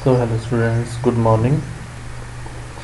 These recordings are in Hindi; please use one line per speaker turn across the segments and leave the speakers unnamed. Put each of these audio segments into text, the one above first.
So hello students, good morning.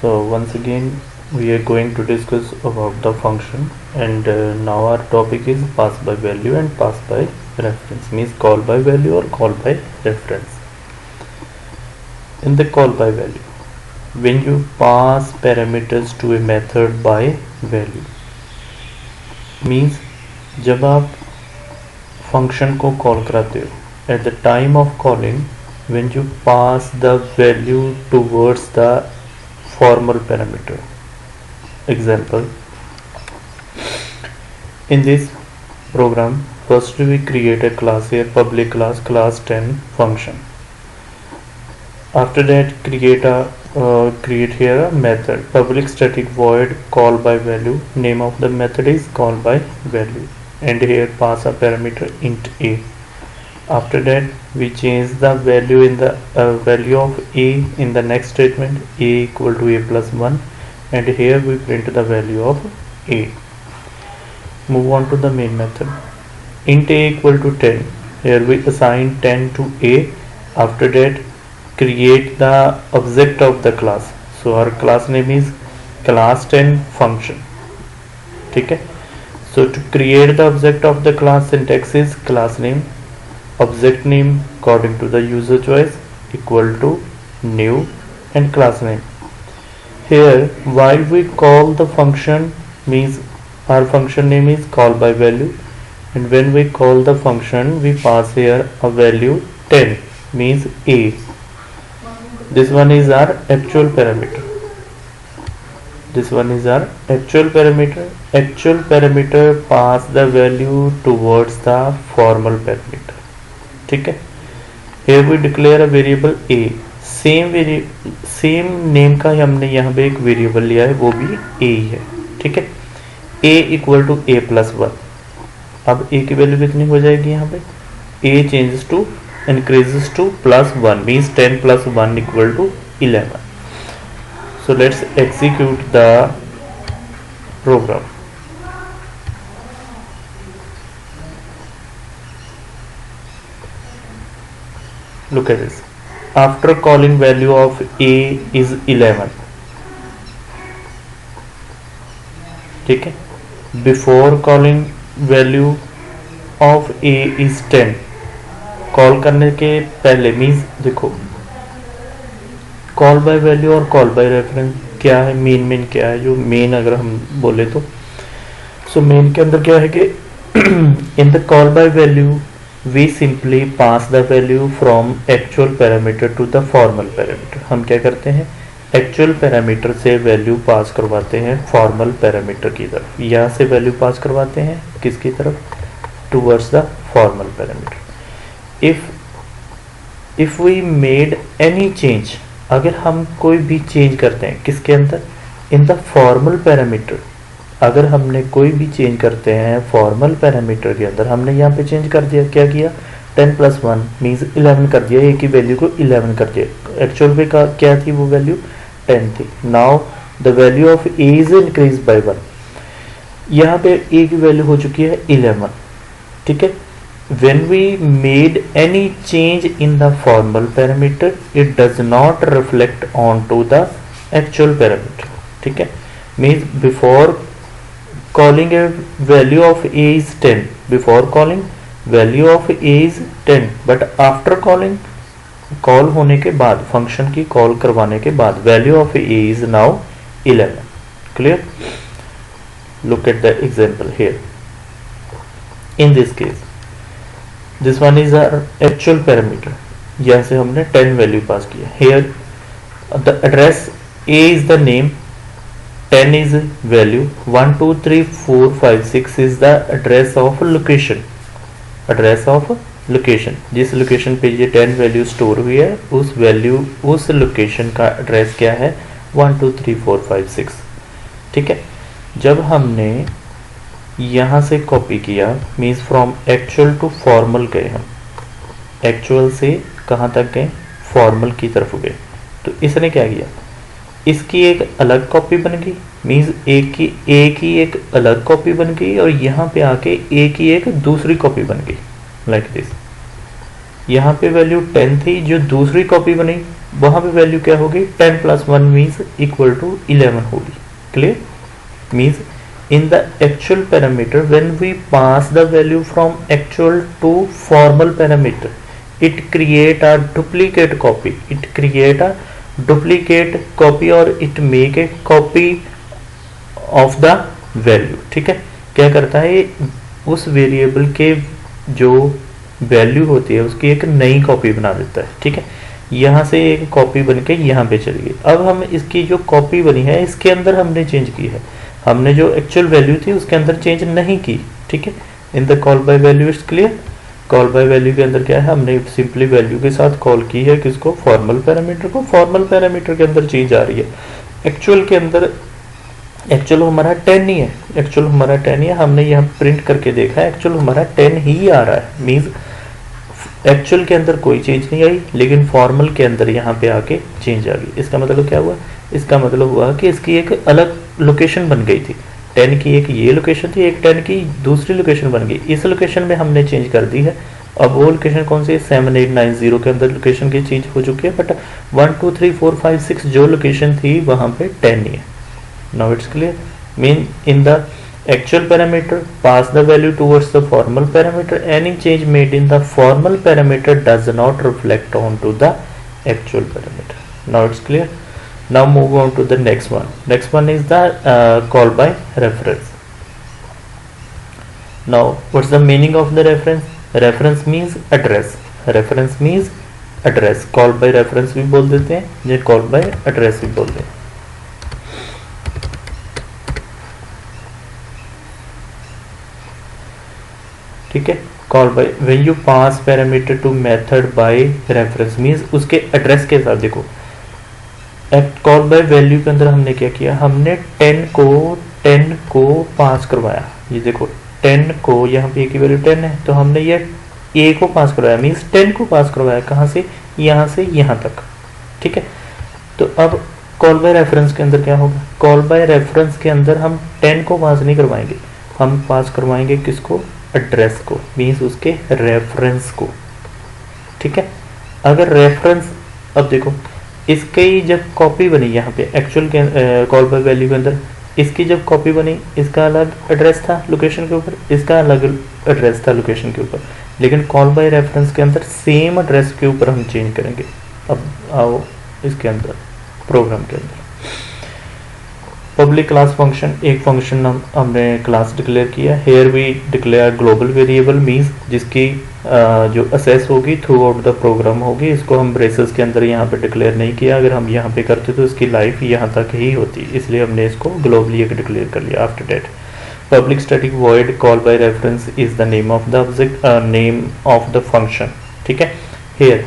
So once again we are going to discuss about the function, and now our topic is pass by value and pass by reference, means call by value or call by reference. In the call by value, when you pass parameters to a method by value, means जब आप फंक्शन को कॉल कराते हो, at the time of calling, when you pass the value towards the formal parameter. Example, in this program, first we create a class here, public class, class 10 function. After that, create here a method, public static void call by value. Name of the method is call by value, and here pass a parameter int a. After that, we change the value in the value of a in the next statement, a equal to a plus 1, and here we print the value of a. Move on to the main method. Int a equal to 10. Here we assign 10 to a. After that, create the object of the class. So our class name is class 10 function. ठीक है. So to create the object of the class, syntax is class name, object name according to the user choice equal to new, and class name. Here while we call the function, means our function name is call by value, and when we call the function we pass here a value 10, means a. This one is our actual parameter. This one is our actual parameter. Actual parameter pass the value towards the formal parameter. ठीक है. Here we declare a variable a. Same name का हमने यहाँ पे एक वेरिएबल लिया है, वो भी a ही है. ठीक है. a equal to a plus 1. अब a की वैल्यू कितनी हो जाएगी यहाँ पे? a changes to increases to plus 1, means 10 plus 1 equal to 11. So let's execute the program. Look at this. After calling value of a is 11. ठीक है. Before calling value of a is 10. Call करने के पहले, मीन्स देखो कॉल बाय वैल्यू और कॉल बाय रेफरेंस क्या है, मेन क्या है. जो मेन अगर हम बोले तो सो मेन के अंदर क्या है कि in the call by value we simply pass the value from actual parameter to the formal parameter. हम क्या करते हैं, एक्चुअल पैरामीटर से वैल्यू पास करवाते हैं फॉर्मल पैरामीटर की तरफ. यहाँ से वैल्यू पास करवाते हैं किसकी तरफ, towards the formal parameter. if we made any change, अगर हम कोई भी चेंज करते हैं किसके अंदर, इन द फॉर्मल पैरामीटर. अगर हमने कोई भी चेंज करते हैं फॉर्मल पैरामीटर के अंदर, हमने यहाँ पे चेंज कर दिया, क्या किया, 10 प्लस 1 मीन्स 11 कर दिया, एक ही वैल्यू को 11 कर दिया. एक्चुअल में क्या थी वो वैल्यू 10 थी. Now the value of A is increase by 1. यहाँ पे ए की वैल्यू हो चुकी है 11. ठीक है. When we made any change in the formal parameter, it does not reflect onto the actual parameter. ठीक है. Means before calling a value of a is 10. Before calling value of a is 10, but after calling, call होने के बाद, फंक्शन की कॉल करवाने के बाद, value of a is now 11. Clear? Look at the example here. In this case, this one is our actual parameter. यहाँ से हमने 10 वैल्यू पास किया. Here the address a is the name, 10 is value, 1 2 3 4 5 6 is the address of location. Address of location, जिस लोकेशन पे ये 10 वैल्यू स्टोर हुई है, उस लोकेशन का एड्रेस क्या है, 1 2 3 4 5 6. ठीक है. जब हमने यहाँ से कॉपी किया, means from actual to formal गए, हम एक्चुअल से कहाँ तक गए, फॉर्मल की तरफ गए. तो इसने क्या किया, इसकी एक अलग कॉपी बन गई, मीन्स एक ही एक अलग कॉपी बन गई, और यहाँ पे आके एक ही एक दूसरी कॉपी बन गई, लाइक दिस. यहाँ पे वैल्यू 10 थी, जो दूसरी कॉपी बनी वहां पे वैल्यू क्या होगी, 10 प्लस 1 मीन्स इक्वल टू 11 होगी। Clear? Means in the actual parameter, when we pass the value from actual to formal parameter, it create a duplicate copy, or it make a copy of the value। ठीक है, क्या करता है, उस वेरिएबल के जो वैल्यू होती है उसकी एक नई कॉपी बना देता है। ठीक है, यहाँ से एक कॉपी बन के यहाँ पे चली गई। अब हम इसकी जो कॉपी बनी है इसके अंदर हमने चेंज की है, हमने जो एक्चुअल वैल्यू थी उसके अंदर चेंज नहीं की। ठीक है, इन the call by value it's clear. Call by value के अंदर क्या है, हमने सिंपली वैल्यू के साथ कॉल की है किसको, फॉर्मल पैरामीटर को। फॉर्मल पैरामीटर के अंदर चेंज आ रही है, एक्चुअल के अंदर एक्चुअल हमारा 10 ही है, एक्चुअल हमारा 10 ही है। हमने यहाँ प्रिंट करके देखा है, एक्चुअल हमारा 10 ही आ रहा है। मीन्स एक्चुअल के अंदर कोई चेंज नहीं आई, लेकिन फॉर्मल के अंदर यहाँ पे आके चेंज आ गई। इसका मतलब क्या हुआ, इसका मतलब हुआ कि इसकी एक अलग लोकेशन बन गई थी। 10 की एक ये लोकेशन थी, एक 10 की दूसरी लोकेशन बन गई। इस लोकेशन में हमने चेंज कर दी है। अब वो लोकेशन कौन सी है, 7890 के अंदर लोकेशन की चेंज हो चुकी है, बट 1 2 3 4 5 6 जो लोकेशन थी वहां पे 10 ही है। Now it's clear. Mean in the actual parameter pass the value towards the formal parameter, any change made in the formal parameter does not reflect onto the actual parameter. Now it's clear. Now move on to the next one. Next one is the call by reference. Now what's the meaning of the reference? Reference means address, reference means address। call by reference भी बोल देते हैं, ये call by address भी बोलते हैं। ठीक है, call by when you pass parameter to method by reference means उसके एड्रेस के साथ। देखो कॉल बाय वैल्यू के अंदर हमने क्या किया, हमने 10 को पास करवाया। ये देखो 10 को, यहाँ पे की वैल्यू 10 है तो हमने ये ए को पास करवाया, मींस 10 को पास करवाया। कहाँ से यहाँ तक। ठीक है, तो अब कॉल बाय रेफरेंस के अंदर क्या होगा, कॉल बाय रेफरेंस के अंदर हम 10 को पास नहीं करवाएंगे, हम पास करवाएंगे किसको, एड्रेस को, मीन्स उसके रेफरेंस को। ठीक है, अगर रेफरेंस, अब देखो इसकी जब कॉपी बनी यहाँ पे एक्चुअल के कॉल बाय वैल्यू के अंदर, इसकी जब कॉपी बनी इसका अलग एड्रेस था लोकेशन के ऊपर, इसका अलग एड्रेस था लोकेशन के ऊपर, लेकिन कॉल बाय रेफरेंस के अंदर सेम एड्रेस के ऊपर हम चेंज करेंगे। अब आओ इसके अंदर प्रोग्राम के अंदर पब्लिक क्लास फंक्शन, एक फंक्शन हमने क्लास डिक्लेयर किया। Here we declare global variable, means जिसकी जो असेस होगी थ्रू आउट द प्रोग्राम होगी। इसको हम ब्रेसेस के अंदर यहाँ पे डिक्लेयर नहीं किया, अगर हम यहाँ पे करते तो इसकी लाइफ यहाँ तक ही होती, इसलिए हमने इसको ग्लोबली एक डिक्लेयर कर लिया। After that public static void call by reference is the name of the object, name of the function. ठीक है, hair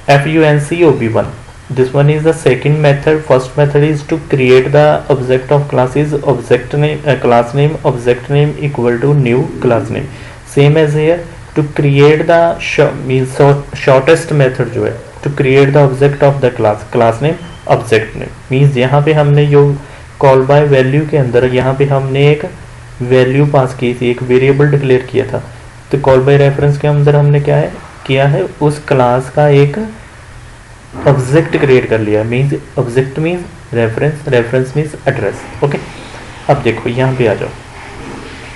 func_ob1, this one is the second method। first method is to create the object of class is object name, class name object name equal to new class name। same as here to create the shortest method जो है to create the object of the class name object name, means यहाँ पे हमने जो call by value के अंदर यहाँ पे हमने एक वैल्यू पास की थी, एक वेरिएबल डिक्लेयर किया था। तो कॉल बाय रेफरेंस के अंदर हमने क्या है किया है, उस क्लास का एक ऑब्जेक्ट क्रिएट कर लिया। Means object means reference, reference means address. Okay, अब देखो यहाँ पे आ जाओ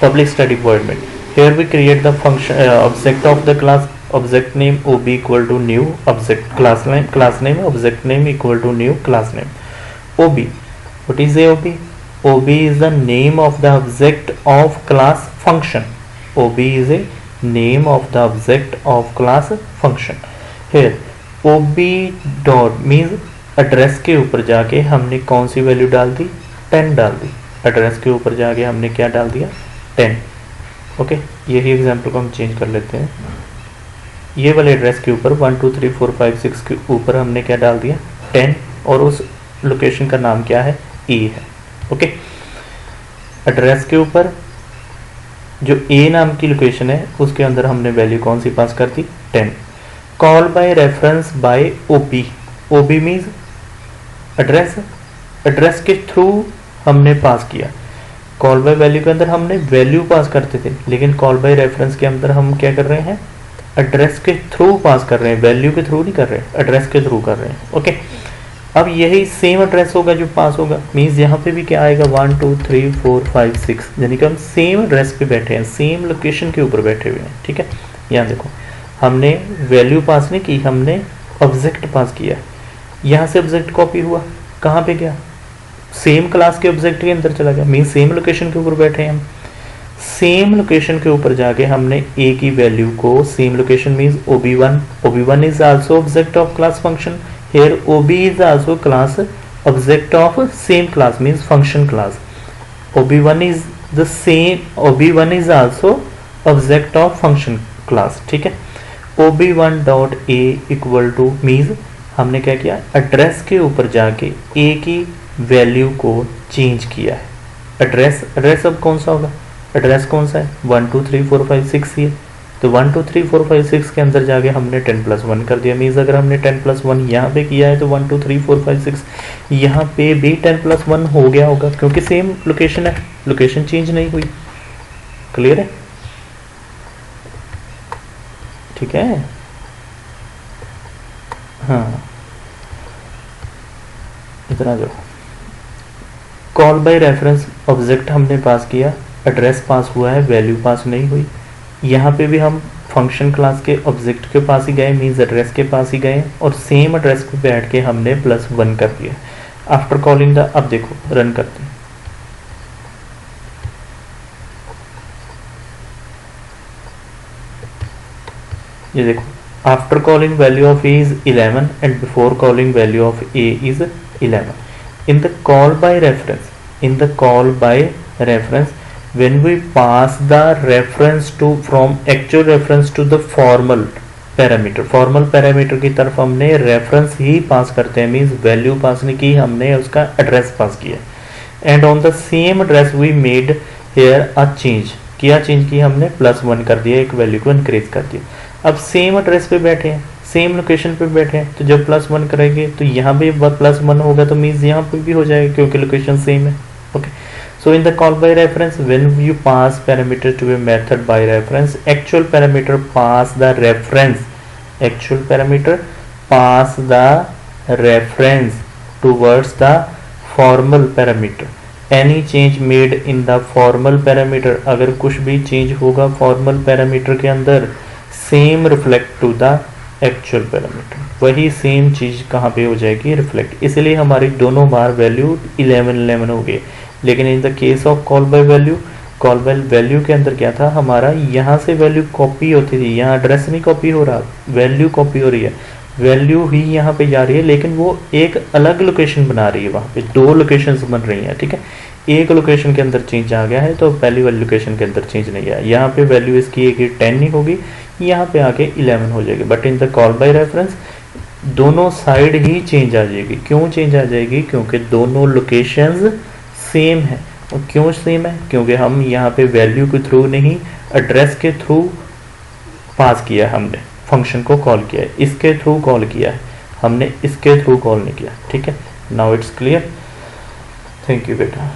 पब्लिक स्टैटिक वॉइड में। Here we create the function object of the class, object name ob equal to new object class name object name equal to new class name. ob, what is a ob? ob is the name of the object of class function। ob is a name of the object of class function। here ob dot means address के ऊपर जाके हमने कौन सी वैल्यू डाल दी, 10 डाल दी। एड्रेस के ऊपर जाके हमने क्या डाल दिया, 10। ओके, यही एग्जांपल को हम चेंज कर लेते हैं। ये वाले एड्रेस के ऊपर 1 2 3 4 5 6 के ऊपर हमने क्या डाल दिया, 10, और उस लोकेशन का नाम क्या है, ए है। ओके, एड्रेस के ऊपर जो ए नाम की लोकेशन है उसके अंदर हमने वैल्यू कौन सी पास कर दी, 10। Call by reference by OB, OB means address, address के थ्रू हमने पास किया। कॉल बाय वैल्यू के अंदर हमने वैल्यू पास करते थे, लेकिन कॉल बाय रेफरेंस के अंदर हम क्या कर रहे हैं, एड्रेस के थ्रू पास कर रहे हैं, वैल्यू के थ्रू नहीं कर रहे हैं, एड्रेस के थ्रू कर रहे हैं। ओके, अब यही सेम एड्रेस होगा जो पास होगा, मीन्स यहाँ पे भी क्या आएगा 1 2 3 4 5 6, यानी कि हम सेम एड्रेस पे बैठे हैं, सेम लोकेशन के ऊपर बैठे हुए हैं। ठीक है, यहाँ देखो हमने वैल्यू पास नहीं की, हमने ऑब्जेक्ट पास किया। यहाँ से ऑब्जेक्ट कॉपी हुआ, कहाँ पे गया, सेम क्लास के ऑब्जेक्ट के अंदर चला गया, मीन्स सेम लोकेशन के ऊपर बैठे हैं हम। सेम लोकेशन के ऊपर जाके हमने ए की वैल्यू को, same location means OB1 is also object of class function, here OB is also class object of same class means function class. OB1 is the same, OB1 is also object of function class. ठीक है, OB1 dot A equal two means हमने क्या किया, एड्रेस के ऊपर जाके ए की वैल्यू को चेंज किया है। एड्रेस अब कौन सा होगा, एड्रेस कौन सा है 1 2 3 4 5 6 ये, तो 1 2 3 4 5 6 के अंदर जाके हमने 10+1 कर दिया। मीन्स अगर हमने 10+1 यहाँ पे किया है तो 1 2 3 4 5 6 यहाँ पे भी 10+1 हो गया होगा, क्योंकि सेम लोकेशन है, लोकेशन चेंज नहीं हुई। क्लियर है? ठीक है, हाँ इतना जो कॉल बाय रेफरेंस ऑब्जेक्ट हमने पास किया, एड्रेस पास हुआ है, वैल्यू पास नहीं हुई। यहाँ पे भी हम फंक्शन क्लास के ऑब्जेक्ट के पास ही गए, मीन्स एड्रेस के पास ही गए, और सेम एड्रेस पे बैठ के हमने +1 कर दिया आफ्टर कॉलिंग द। अब देखो रन करते हैं, ये देखो after calling value of A is 11 and before calling value of A is 11। In the call by reference, in the call by reference, when we pass the reference to from actual reference to the formal parameter की तरफ हमने रेफरेंस ही पास करते हैं, मीन्स वैल्यू पास नहीं की, हमने उसका एड्रेस पास किया। And on the same address we made here a change, किया चेंज किया हमने, +1 कर दिया, एक वैल्यू को इंक्रीज कर दिया। अब सेम एड्रेस पे बैठे हैं, सेम लोकेशन पे बैठे हैं, तो जब +1 करेंगे तो यहाँ भी +1 होगा, तो मीन्स यहाँ पे भी हो जाएगा क्योंकि लोकेशन सेम है। Okay, so in the call by reference, when you pass parameter to a method by reference, actual parameter pass the reference towards the formal parameter. Any change made in the formal parameter, अगर कुछ भी चेंज होगा formal parameter के अंदर, same reflect to the actual parameter, वही सेम चीज कहाँ पे हो जाएगी, रिफ्लेक्ट। इसलिए हमारी दोनों बार वैल्यू 11 हो गई। लेकिन in the case of call by value, call by value के अंदर क्या था, हमारा यहाँ से वैल्यू कॉपी होती थी, यहाँ एड्रेस नहीं कॉपी हो रहा, वैल्यू कॉपी हो रही है, वैल्यू ही यहाँ पे जा रही है, लेकिन वो एक अलग लोकेशन बना रही है, वहाँ पे 2 लोकेशंस बन रही हैं। ठीक है, एक लोकेशन के अंदर चेंज आ गया है, तो पहली वाली लोकेशन के अंदर चेंज नहीं आया। यहाँ पे वैल्यू इसकी एक 10 नहीं होगी, यहाँ पे आके 11 हो जाएगी। But in the call by reference दोनों साइड ही चेंज आ जाएगी। क्यों चेंज आ जाएगी, क्योंकि दोनों लोकेशंस सेम है। और क्यों सेम है, क्योंकि हम यहाँ पे वैल्यू के थ्रू नहीं, एड्रेस के थ्रू पास किया, हमने फंक्शन को कॉल किया है, इसके थ्रू कॉल किया है, हमने इसके थ्रू कॉल नहीं किया। ठीक है, now it's clear. Thank you बेटा।